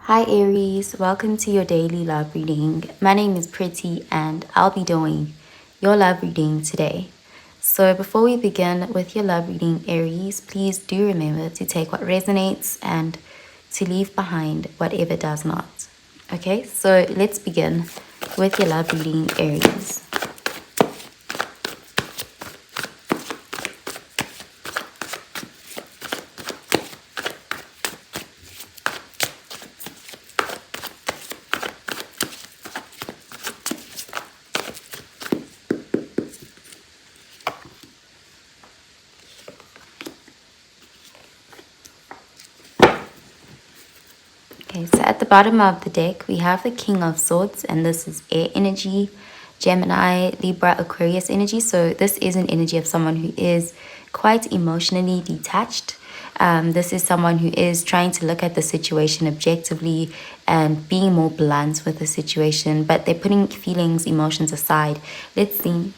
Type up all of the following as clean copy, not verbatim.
Hi Aries, welcome to your daily love reading. My name is Pretty and I'll be doing your love reading today. So before we begin with your love reading, Aries, please do remember to take what resonates and to leave behind whatever does not. Okay, so let's begin with your love reading, Aries. Okay, so at the bottom of the deck, we have the King of Swords, and this is air energy, Gemini, Libra, Aquarius energy. So this is an energy of someone who is quite emotionally detached. This is someone who is trying to look at the situation objectively and being more blunt with the situation, but they're putting feelings, emotions aside. Let's see.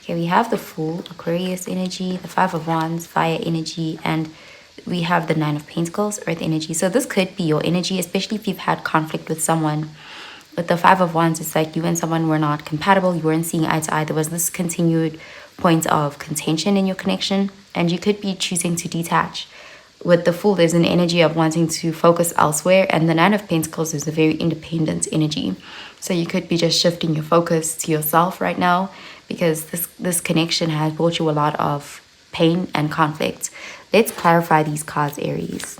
Okay, we have the Fool, Aquarius energy, the Five of Wands, fire energy, and we have the Nine of Pentacles, earth energy. So this could be your energy, especially if you've had conflict with someone. With the Five of Wands, it's like you and someone were not compatible. You weren't seeing eye to eye. There was this continued point of contention in your connection, and you could be choosing to detach. With the Fool, there's an energy of wanting to focus elsewhere, and the Nine of Pentacles is a very independent energy. So you could be just shifting your focus to yourself right now because this connection has brought you a lot of pain and conflict. Let's clarify these cards, Aries.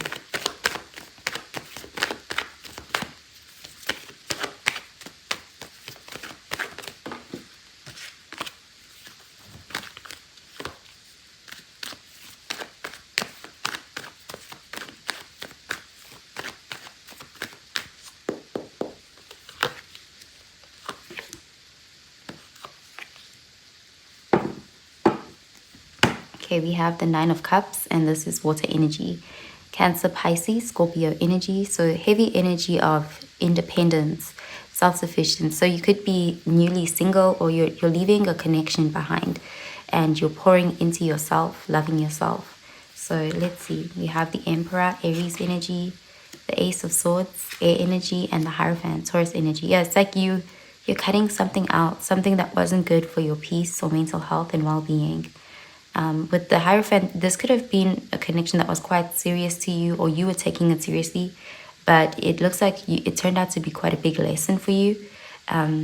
Okay, we have the Nine of Cups, and this is water energy. Cancer, Pisces, Scorpio energy. So heavy energy of independence, self-sufficient. So you could be newly single, or you're leaving a connection behind and you're pouring into yourself, loving yourself. So let's see. We have the Emperor, Aries energy, the Ace of Swords, air energy, and the Hierophant, Taurus energy. Yeah, it's like you're cutting something out, something that wasn't good for your peace or mental health and well-being. With the Hierophant, this could have been a connection that was quite serious to you, or you were taking it seriously, but it looks like it turned out to be quite a big lesson for you.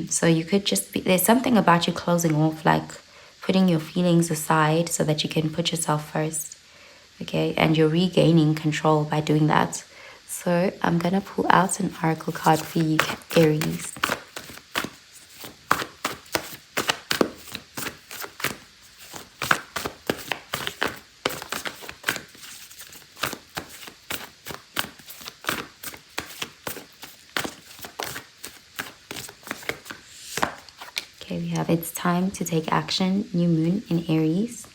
So you could just be, there's something about you closing off, like putting your feelings aside so that you can put yourself first. Okay, and you're regaining control by doing that. So I'm gonna pull out an oracle card for you, Aries. Okay, we have it's time to take action, new moon in Aries.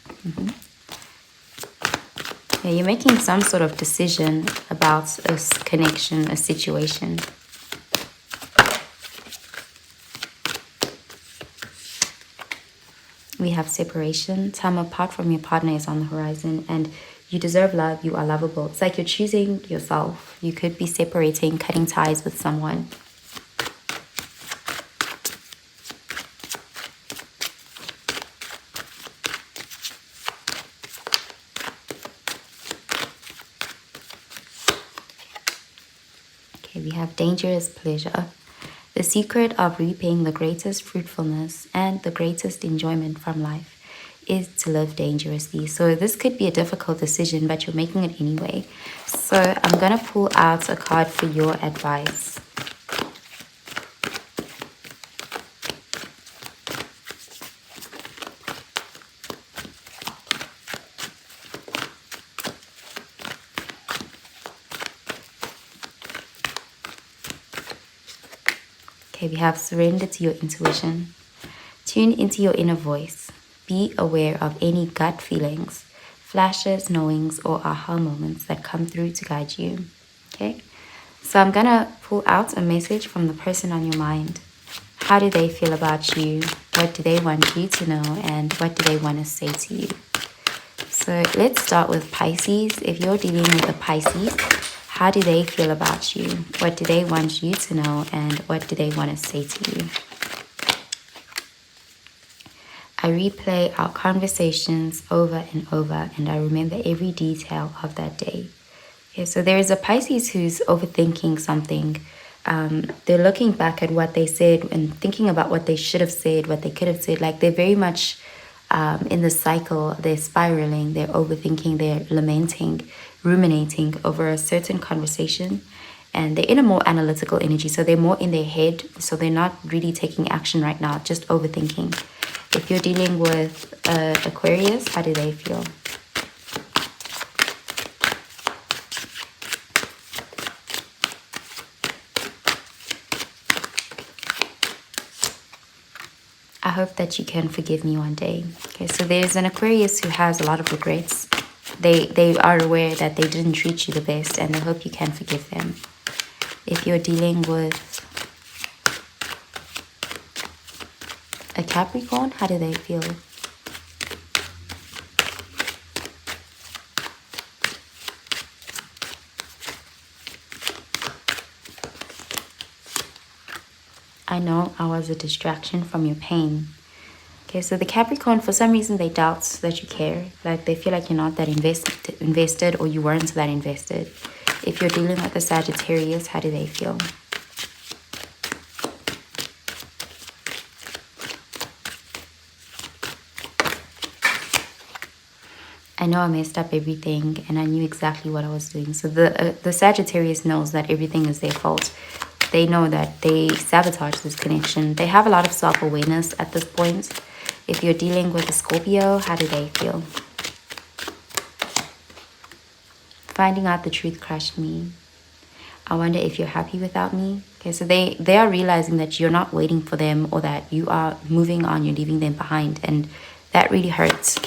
Yeah, you're making some sort of decision about a connection, a situation. We have separation, time apart from your partner is on the horizon, and you deserve love, you are lovable. It's like you're choosing yourself. You could be separating, cutting ties with someone. Okay, we have dangerous pleasure. The secret of reaping the greatest fruitfulness and the greatest enjoyment from life is to live dangerously. So this could be a difficult decision, but you're making it anyway. So I'm going to pull out a card for your advice. Okay, we have surrender to your intuition. Tune into your inner voice. Be aware of any gut feelings, flashes, knowings, or aha moments that come through to guide you. Okay, so I'm gonna pull out a message from the person on your mind. How do they feel about you? What do they want you to know? And what do they want to say to you? So let's start with Pisces. If you're dealing with a Pisces, How do they feel about you? What do they want you to know? And what do they want to say to you? I replay our conversations over and over, and I remember every detail of that day. Okay, so there is a Pisces who's overthinking something. They're looking back at what they said and thinking about what they should have said, what they could have said. Like they're very much in the cycle. They're spiraling, they're overthinking, they're lamenting, ruminating over a certain conversation. And they're in a more analytical energy. So they're more in their head. So they're not really taking action right now, just overthinking. If you're dealing with Aquarius, how do they feel? I hope that you can forgive me one day. Okay, so there's an Aquarius who has a lot of regrets. They are aware that they didn't treat you the best, and they hope you can forgive them. If you're dealing with a Capricorn, how do they feel? I know I was a distraction from your pain. Okay, so the Capricorn, for some reason, they doubt that you care. Like they feel like you're not that invested or you weren't that invested. If you're dealing with a Sagittarius, how do they feel? I know I messed up everything and I knew exactly what I was doing. So the Sagittarius knows that everything is their fault. They know that they sabotage this connection. They have a lot of self-awareness at this point. If you're dealing with a Scorpio, how do they feel? Finding out the truth crushed me. I wonder if you're happy without me. Okay, so they are realizing that you're not waiting for them or that you are moving on, you're leaving them behind. And that really hurts.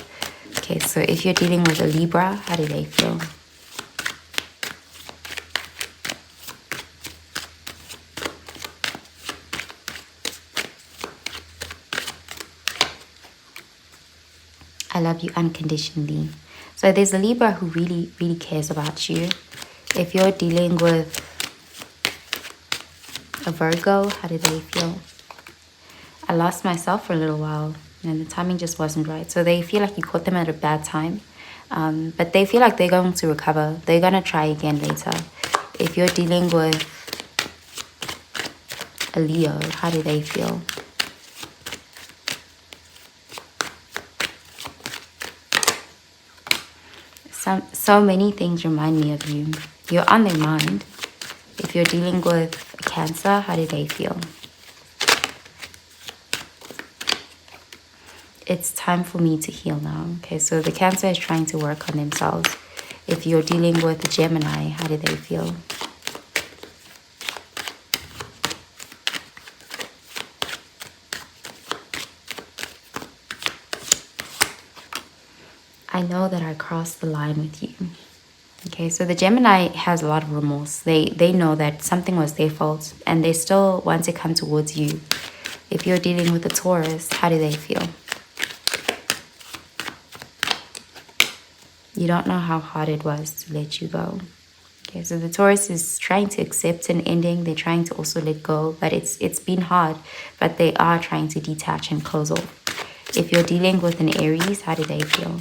Okay, so if you're dealing with a Libra, how do they feel? I love you unconditionally. So there's a Libra who really, really cares about you. If you're dealing with a Virgo, how do they feel? I lost myself for a little while and the timing just wasn't right. So they feel like you caught them at a bad time. But they feel like they're going to recover. They're going to try again later. If you're dealing with a Leo, how do they feel? So many things remind me of you. You're on their mind. If you're dealing with a Cancer, how do they feel? It's time for me to heal now. Okay, so the Cancer is trying to work on themselves. If you're dealing with a Gemini, how do they feel? I know that I crossed the line with you. Okay, so the Gemini has a lot of remorse. They know that something was their fault and they still want to come towards you. If you're dealing with a Taurus, how do they feel? You don't know how hard it was to let you go. Okay, so the Taurus is trying to accept an ending. They're trying to also let go, but it's been hard, but they are trying to detach and close off. If you're dealing with an Aries, how do they feel?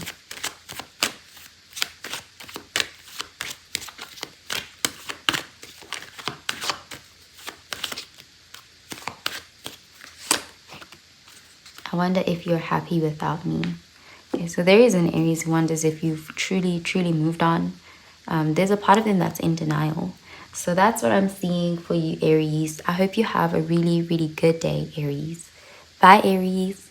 I wonder if you're happy without me. Okay, so there is an Aries who wonders if you've truly, truly moved on. There's a part of them that's in denial. So that's what I'm seeing for you, Aries. I hope you have a really, really good day, Aries. Bye, Aries.